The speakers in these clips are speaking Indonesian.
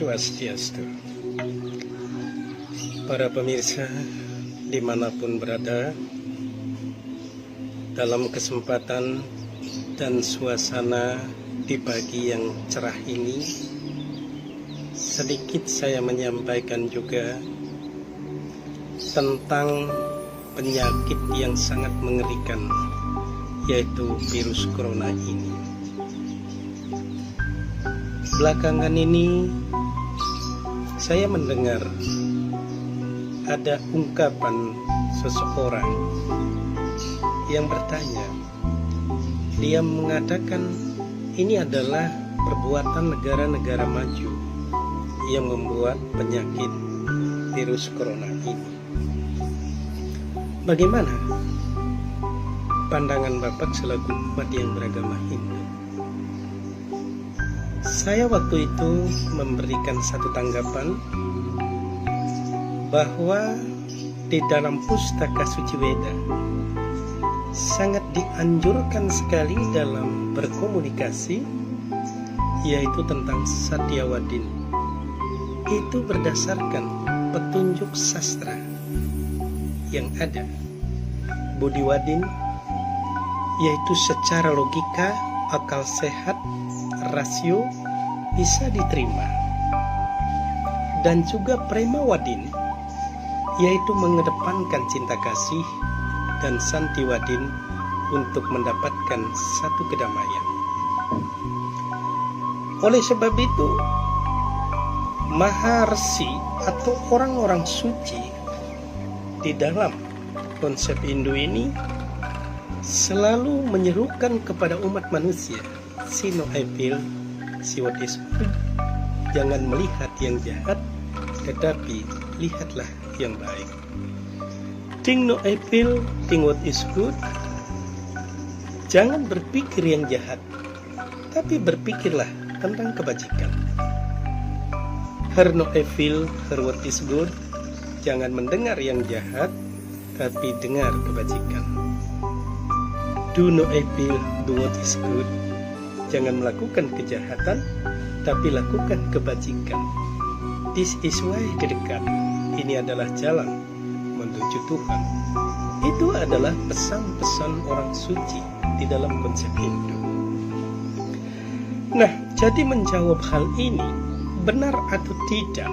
Swastiastu. Para pemirsa dimanapun berada, dalam kesempatan dan suasana di pagi yang cerah ini, sedikit saya menyampaikan juga tentang penyakit yang sangat mengerikan, yaitu virus corona ini. Belakangan ini saya mendengar ada ungkapan seseorang yang bertanya, dia mengatakan ini adalah perbuatan negara-negara maju yang membuat penyakit virus corona ini. Bagaimana pandangan Bapak selaku umat yang beragama Hindu? Saya waktu itu memberikan satu tanggapan bahwa di dalam pustaka Suci Weda sangat dianjurkan sekali dalam berkomunikasi, yaitu tentang Satyawadin. Itu berdasarkan petunjuk sastra yang ada. Budiwadin yaitu secara logika, akal sehat, rasio bisa diterima. Dan juga Premawadin yaitu mengedepankan cinta kasih, dan Santiwadin untuk mendapatkan satu kedamaian. Oleh sebab itu, Maharsi atau orang-orang suci di dalam konsep Hindu ini selalu menyerukan kepada umat manusia, Sino Epil, Siwat Isbud, jangan melihat yang jahat, tetapi lihatlah yang baik. Ting no epil, ting what is good. Jangan berpikir yang jahat, tapi berpikirlah tentang kebajikan. Her no epil, her what is good. Jangan mendengar yang jahat, tapi dengar kebajikan. Do no epil, do what is good. Jangan melakukan kejahatan, tapi lakukan kebajikan. This is way dekat. Ini adalah jalan menuju Tuhan. Itu adalah pesan-pesan orang suci di dalam konsep Hindu. Nah, jadi menjawab hal ini, benar atau tidak,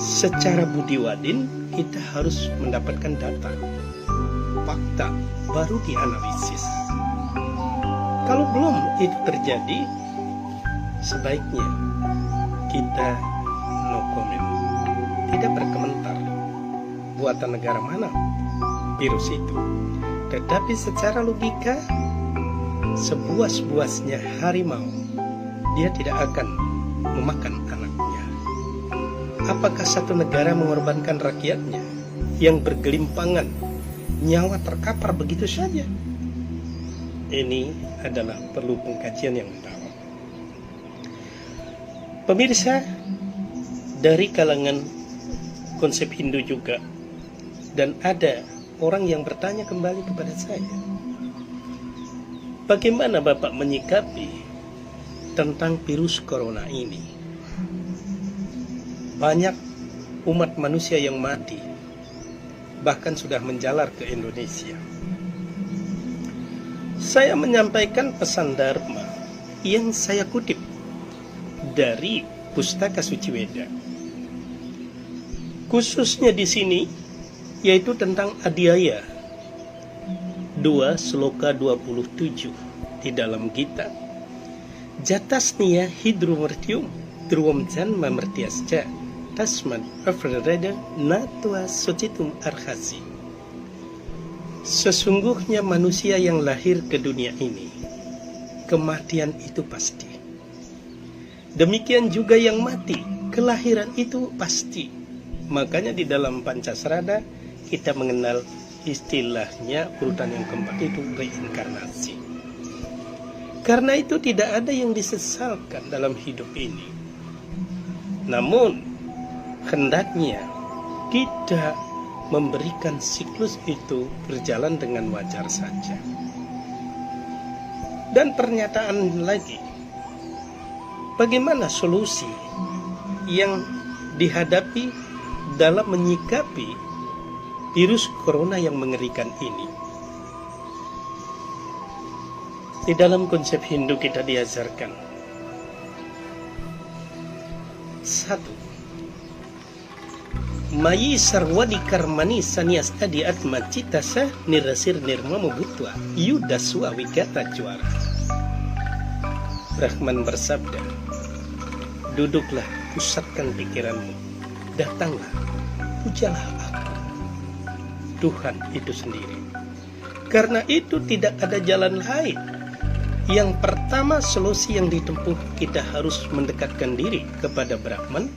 secara Budiwadin kita harus mendapatkan data, fakta, baru dianalisis. Kalau belum itu terjadi, sebaiknya kita no comment, tidak berkomentar buatan negara mana virus itu. Tetapi secara logika, sebuas-buasnya harimau, dia tidak akan memakan anaknya. Apakah satu negara mengorbankan rakyatnya yang bergelimpangan, nyawa terkapar begitu saja? Ini adalah perlu pengkajian yang mendalam. Pemirsa, dari kalangan konsep Hindu juga, dan ada orang yang bertanya kembali kepada saya, bagaimana Bapak menyikapi tentang virus corona ini? Banyak umat manusia yang mati, bahkan sudah menjalar ke Indonesia. Saya menyampaikan pesan Dharma yang saya kutip dari Pustaka Suci Weda, khususnya di sini, yaitu tentang Adhyaya 2 Sloka 27 di dalam Gita. Jatasniya hidrumertium druam janma mertiasca tasman afrada natwa socitum arhasi. Sesungguhnya manusia yang lahir ke dunia ini, kematian itu pasti. Demikian juga yang mati, kelahiran itu pasti. Makanya di dalam Pancasrada kita mengenal istilahnya urutan yang keempat itu reinkarnasi. Karena itu tidak ada yang disesalkan dalam hidup ini. Namun hendaknya kita memberikan siklus itu berjalan dengan wajar saja. Dan pernyataan lagi, bagaimana solusi yang dihadapi dalam menyikapi virus corona yang mengerikan ini. Di dalam konsep Hindu kita diajarkan, satu, Mayi sarwadi karmani sanias adi atma citasa nirasir nirmamo butwa yudaswa wikata juara. Brahman bersabda, duduklah, pusatkan pikiranmu, datanglah, pujalah aku, Tuhan itu sendiri. Karena itu tidak ada jalan lain. Yang pertama, solusi yang ditempuh, kita harus mendekatkan diri kepada Brahman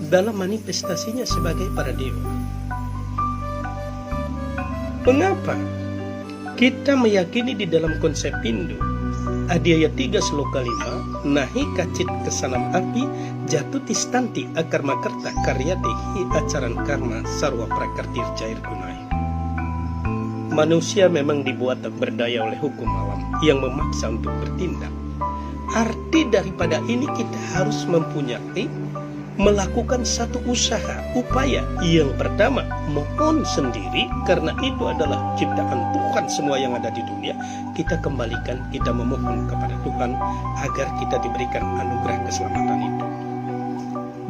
dalam manifestasinya sebagai para dewa. Mengapa? Kita meyakini di dalam konsep Hindu, Adhyaya 3 Sloka 5, Nahi kacit kesanam api jatuh tistanti akar makarta karya dehi acaran karma sarwa prakartir cair gunai. Manusia memang dibuat tak berdaya oleh hukum alam yang memaksa untuk bertindak. Arti daripada ini kita harus mempunyai, melakukan satu usaha, upaya. Yang pertama, mohon sendiri, karena itu adalah ciptaan Tuhan semua yang ada di dunia. Kita kembalikan, kita memohon kepada Tuhan agar kita diberikan anugerah keselamatan itu.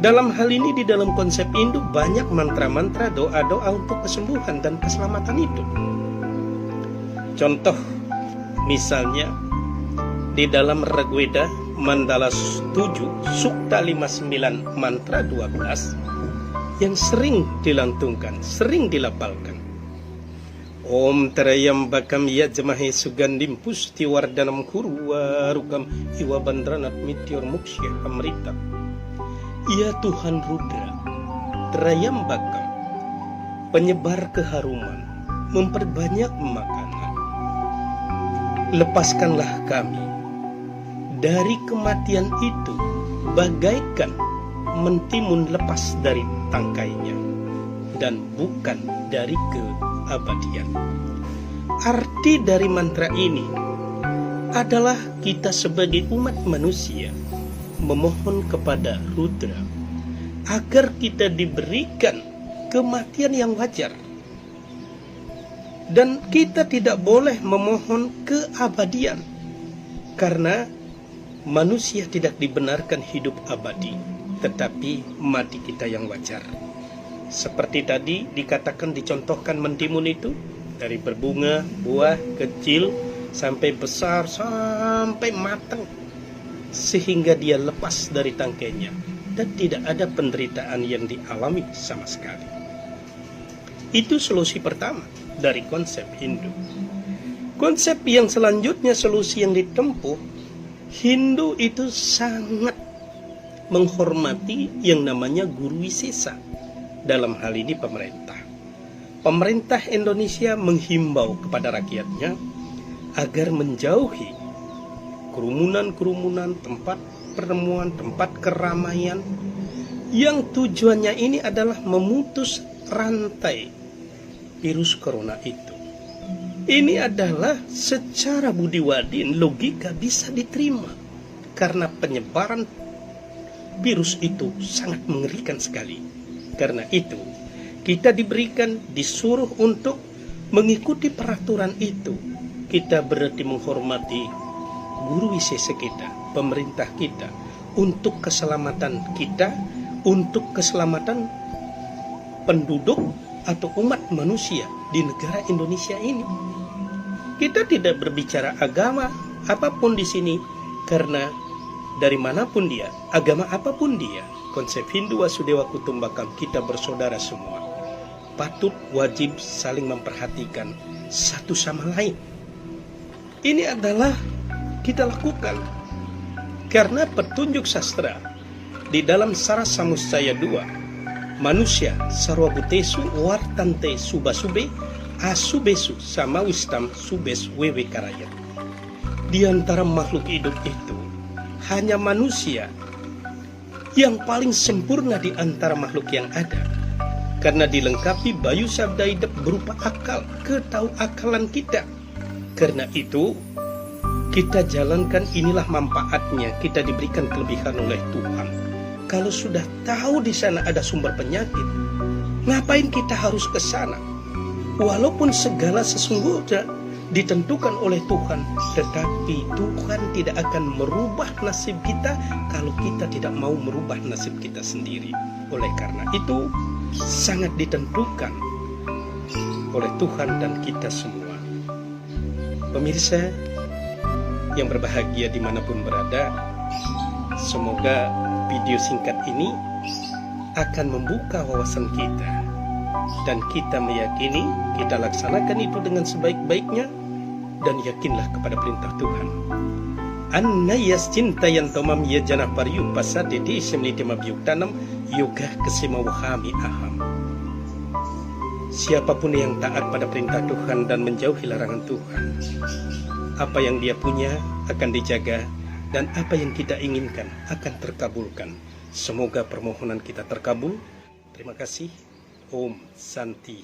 Dalam hal ini, di dalam konsep Hindu banyak mantra-mantra, doa-doa untuk kesembuhan dan keselamatan itu. Contoh, misalnya di dalam Rigveda Mandala 7 Sukta 59 mantra 12 yang sering dilantungkan, sering dilapalkan. Om Trayambakam yajmahe sugandim pusti wardanam kurwa rukam iwa bandranat mitior muksya amrita. Ya Tuhan Rudra, Trayambakam, penyebar keharuman, memperbanyak makanan. Lepaskanlah kami dari kematian itu, bagaikan mentimun lepas dari tangkainya, dan bukan dari keabadian. Arti dari mantra ini adalah kita sebagai umat manusia memohon kepada Rudra agar kita diberikan kematian yang wajar. Dan kita tidak boleh memohon keabadian, karena manusia tidak dibenarkan hidup abadi, tetapi mati kita yang wajar. Seperti tadi dikatakan, dicontohkan mentimun itu, dari berbunga, buah, kecil, sampai besar, sampai matang, sehingga dia lepas dari tangkainya, dan tidak ada penderitaan yang dialami sama sekali. Itu solusi pertama dari konsep Hindu. Konsep yang selanjutnya, solusi yang ditempuh, Hindu itu sangat menghormati yang namanya guru wisesa. Dalam hal ini pemerintah. Pemerintah Indonesia menghimbau kepada rakyatnya agar menjauhi kerumunan-kerumunan, tempat pertemuan, tempat keramaian, yang tujuannya ini adalah memutus rantai virus corona itu. Ini adalah secara budiwadin, logika bisa diterima, karena penyebaran virus itu sangat mengerikan sekali. Karena itu kita disuruh untuk mengikuti peraturan itu. Kita berarti menghormati guru wisesa kita, pemerintah kita, untuk keselamatan kita, untuk keselamatan penduduk atau umat manusia di negara Indonesia ini. Kita tidak berbicara agama apapun di sini, karena dari manapun dia, agama apapun dia, konsep Hindu Wasudewa Kutumbakam, kita bersaudara semua. Patut, wajib saling memperhatikan satu sama lain. Ini adalah kita lakukan karena petunjuk sastra di dalam Sarasamusaya 2, manusia sarwabutesu wartante subasube asubesu sama wistam subes wewe karayat. Di antara makhluk hidup itu, hanya manusia yang paling sempurna di antara makhluk yang ada, karena dilengkapi bayu sabda hidup berupa akal, ketauakalan kita. Karena itu kita jalankan, inilah manfaatnya, kita diberikan kelebihan oleh Tuhan. Kalau sudah tahu di sana ada sumber penyakit, ngapain kita harus ke sana? Walaupun segala sesungguhnya ditentukan oleh Tuhan, tetapi Tuhan tidak akan merubah nasib kita kalau kita tidak mau merubah nasib kita sendiri. Oleh karena itu, sangat ditentukan oleh Tuhan dan kita semua. Pemirsa yang berbahagia dimanapun berada, semoga video singkat ini akan membuka wawasan kita, dan kita meyakini kita laksanakan itu dengan sebaik-baiknya, dan yakinlah kepada perintah Tuhan. Anna cinta yang tomam ya janah pariu pasade di semlite mabiuk tanam yoga kesemawahami aham. Siapapun yang taat pada perintah Tuhan dan menjauhi larangan Tuhan, apa yang dia punya akan dijaga, dan apa yang kita inginkan akan terkabulkan. Semoga permohonan kita terkabul. Terima kasih. Om Santi,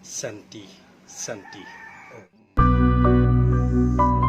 Santi, Santi. Om.